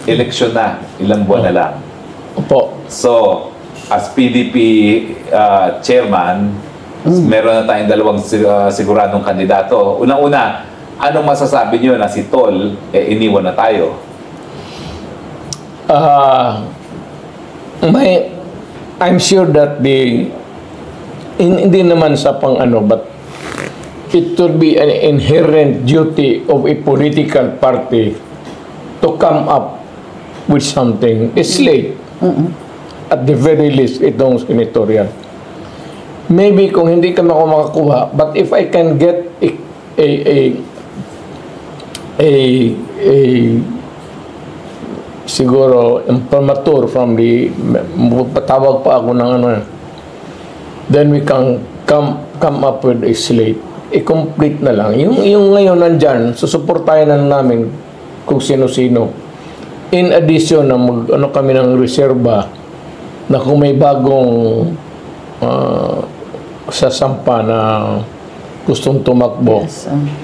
eleksyon na, ilang buwan na lang. Opo. So, as PDP chairman, meron na tayong dalawang siguradong kandidato. Unang-una, anong masasabi niyo na si Tol, iniwan na tayo? I'm sure that hindi naman sa pang ano, but it would be an inherent duty of a political party to come up with something. It's late. At the very least, itong senatorial. Maybe kung hindi ka makakuha, but if I can get siguro imprimatur from the patawag pa ako ng ano, then we can come up with a slate. I-complete na lang. Yung ngayon nandyan, susuportahin na namin kung sino-sino. In addition na ano kami ng reserba na kung may bagong sasampa na gustong tumakbo,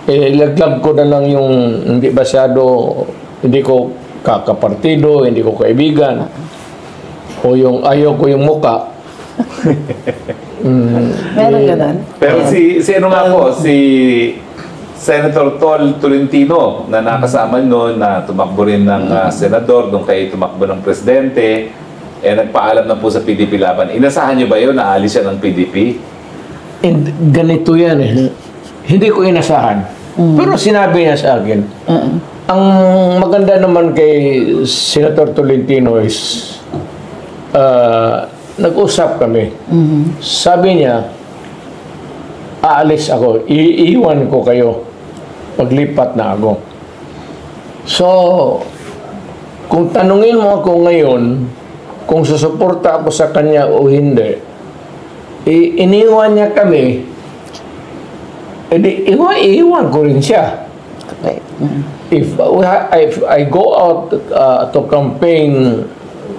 ilaglag ko na lang yung hindi masyado, hindi ko kakapartido, hindi ko kaibigan, o yung ayaw ko yung muka. Meron ganun. Pero si ano nga po, si Senator Tol Tolentino na nakasama noon na tumakbo rin ng senador nung kayo tumakbo ng presidente, nagpaalam na po sa PDP Laban. Inasahan niyo ba yun na aalis siya ng PDP? Ganito yan eh. Hindi ko inasahan. Pero sinabi niya sa akin. Ang maganda naman kay Senator Tolentino is nag-usap kami. Sabi niya, aalis ako. Iiwan ko kayo. Paglipat na ako. So, kung tanungin mo ako ngayon, kung susuporta ako sa kanya o hindi, iniwan niya kami, iiwan ko rin siya. Okay. If I go out to campaign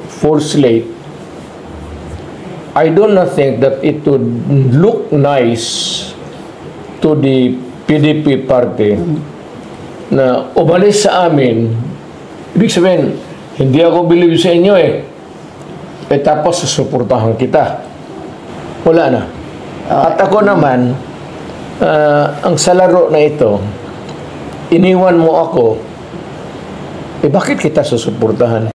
for slate, I do not think that it would look nice to the PDP party na umalis sa amin. Ibig sabihin, hindi ako believe sa inyo tapos susuportahan kita. Wala na. At ako naman, ang salaro na ito, iniwan mo ako, bakit kita susuportahan?